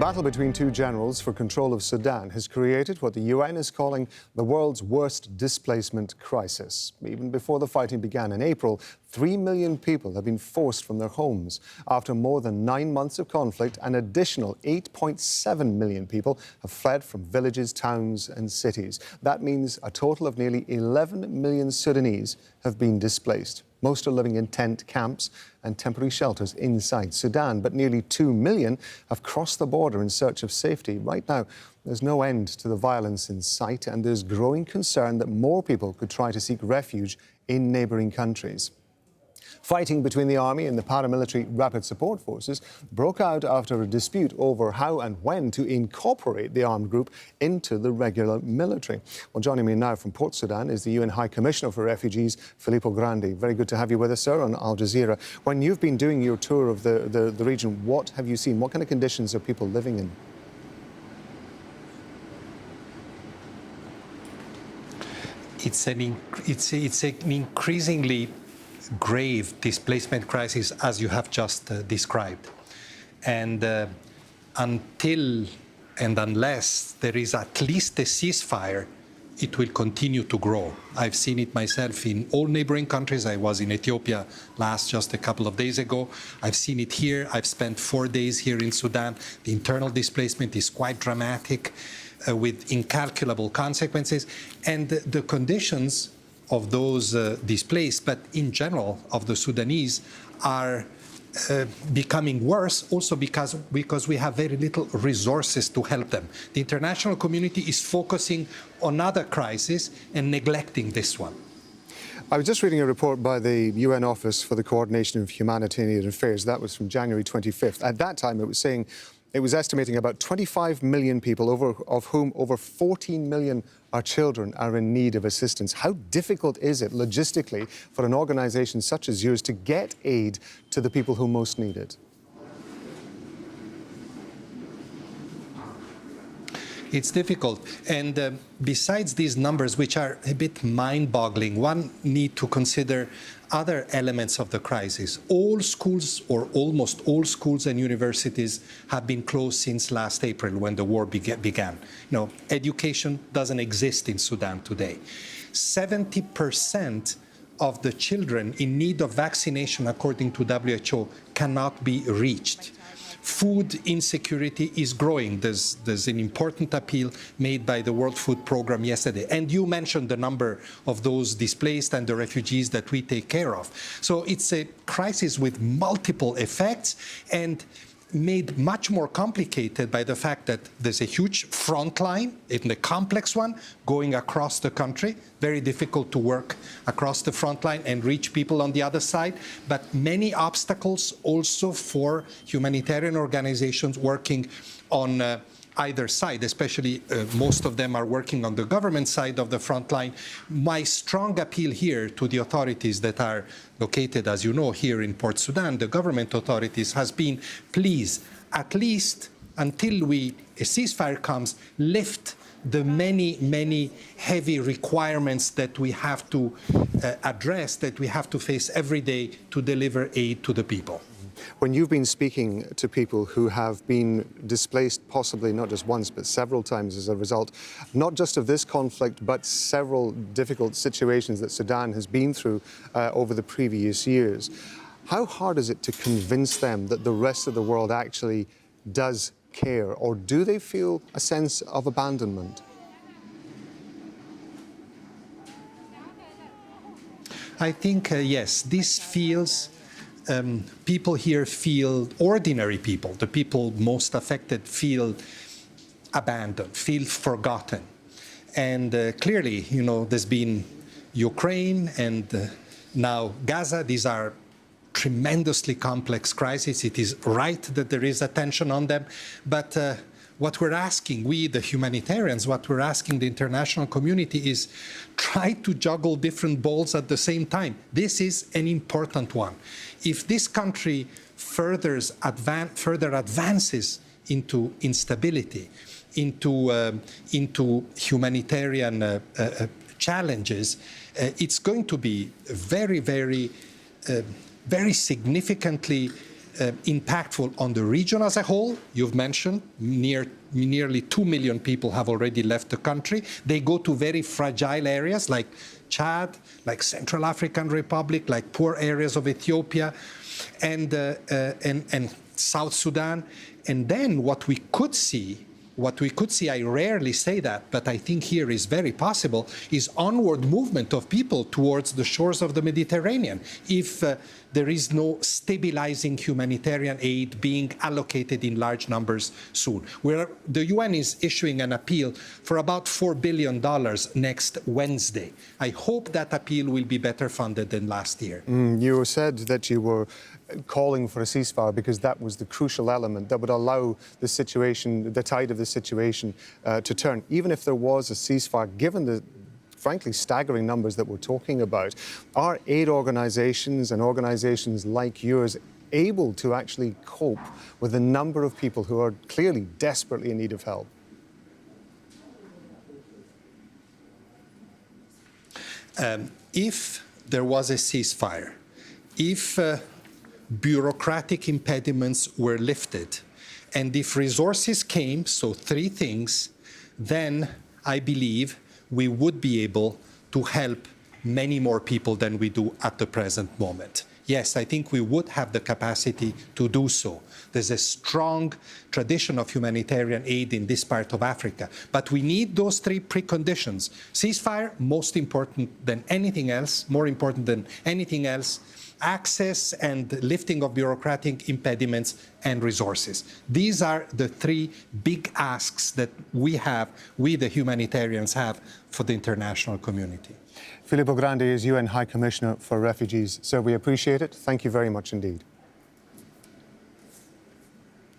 battle between two generals for control of Sudan has created what the UN is calling the world's worst displacement crisis. Even before the fighting began in April, 3 million people have been forced from their homes. After more than 9 months of conflict, an additional 8.7 million people have fled from villages, towns and cities. That means a total of nearly 11 million Sudanese have been displaced. Most are living in tent camps and temporary shelters inside Sudan, but nearly 2 million have crossed the border in search of safety. Right now, there's no end to the violence in sight, and there's growing concern that more people could try to seek refuge in neighbouring countries. Fighting between the army and the paramilitary rapid support forces broke out after a dispute over how and when to incorporate the armed group into the regular military. Well, joining me now from Port Sudan is the UN High Commissioner for Refugees, Filippo Grandi. Very good to have you with us, sir, on Al Jazeera. When you've been doing your tour of the region, what have you seen? What kind of conditions are people living in? It's an increasingly grave displacement crisis, as you have just described. And until and unless there is at least a ceasefire, it will continue to grow. I've seen it myself in all neighboring countries. I was in Ethiopia just a couple of days ago. I've seen it here. I've spent 4 days here in Sudan. The internal displacement is quite dramatic, with incalculable consequences. And the conditions of those displaced, but in general of the Sudanese, are becoming worse also because we have very little resources to help them. The international community is focusing on other crises and neglecting this one. I was just reading a report by the UN Office for the Coordination of Humanitarian Affairs. That was from January 25th. At that time, it was saying it was estimating about 25 million people, of whom over 14 million are children, are in need of assistance. How difficult is it logistically for an organisation such as yours to get aid to the people who most need it? It's difficult. And besides these numbers, which are a bit mind-boggling, one need to consider other elements of the crisis. All schools, or almost all schools and universities, have been closed since last April when the war began. Education doesn't exist in Sudan today. 70% of the children in need of vaccination, according to WHO, cannot be reached. Food insecurity is growing. There's an important appeal made by the World Food Programme yesterday. And you mentioned the number of those displaced and the refugees that we take care of. So it's a crisis with multiple effects and made much more complicated by the fact that there's a huge front line, in the complex one, going across the country. Very difficult to work across the front line and reach people on the other side, but many obstacles also for humanitarian organizations working on either side, especially most of them are working on the government side of the front line. My strong appeal here to the authorities that are located, as you know, here in Port Sudan, the government authorities, has been, please, at least until a ceasefire comes, lift the many heavy requirements that we have to address, that we have to face every day to deliver aid to the people. When you've been speaking to people who have been displaced, possibly not just once, but several times as a result, not just of this conflict, but several difficult situations that Sudan has been through over the previous years, how hard is it to convince them that the rest of the world actually does care, or do they feel a sense of abandonment? I think, yes, this feels... people here feel, ordinary people, the people most affected, feel abandoned, feel forgotten. And clearly, there's been Ukraine and now Gaza. These are tremendously complex crises. It is right that there is attention on them. But what we're asking, we, the humanitarians, what we're asking the international community is try to juggle different balls at the same time. This is an important one. If this country further advances into instability, into humanitarian challenges, it's going to be very significantly impactful on the region as a whole. You've mentioned nearly 2 million people have already left the country. They go to very fragile areas like Chad, like Central African Republic, like poor areas of Ethiopia and South Sudan. And then what we could see, I rarely say that, but I think here is very possible, is onward movement of people towards the shores of the Mediterranean if there is no stabilizing humanitarian aid being allocated in large numbers soon. Where the UN is issuing an appeal for about $4 billion next Wednesday. I hope that appeal will be better funded than last year. You said that you were calling for a ceasefire because that was the crucial element that would allow the situation, the tide of the situation to turn. Even if there was a ceasefire, given the frankly staggering numbers that we're talking about, are aid organizations and organizations like yours able to actually cope with the number of people who are clearly desperately in need of help? If there was a ceasefire, if bureaucratic impediments were lifted, and if resources came, so three things, then I believe we would be able to help many more people than we do at the present moment. Yes, I think we would have the capacity to do so. There's a strong tradition of humanitarian aid in this part of Africa, but we need those three preconditions. Ceasefire, most important than anything else, more important than anything else, access and lifting of bureaucratic impediments and resources. These are the three big asks that we the humanitarians have for the international community. Filippo Grandi is UN High Commissioner for Refugees. Sir, we appreciate it. Thank you very much indeed.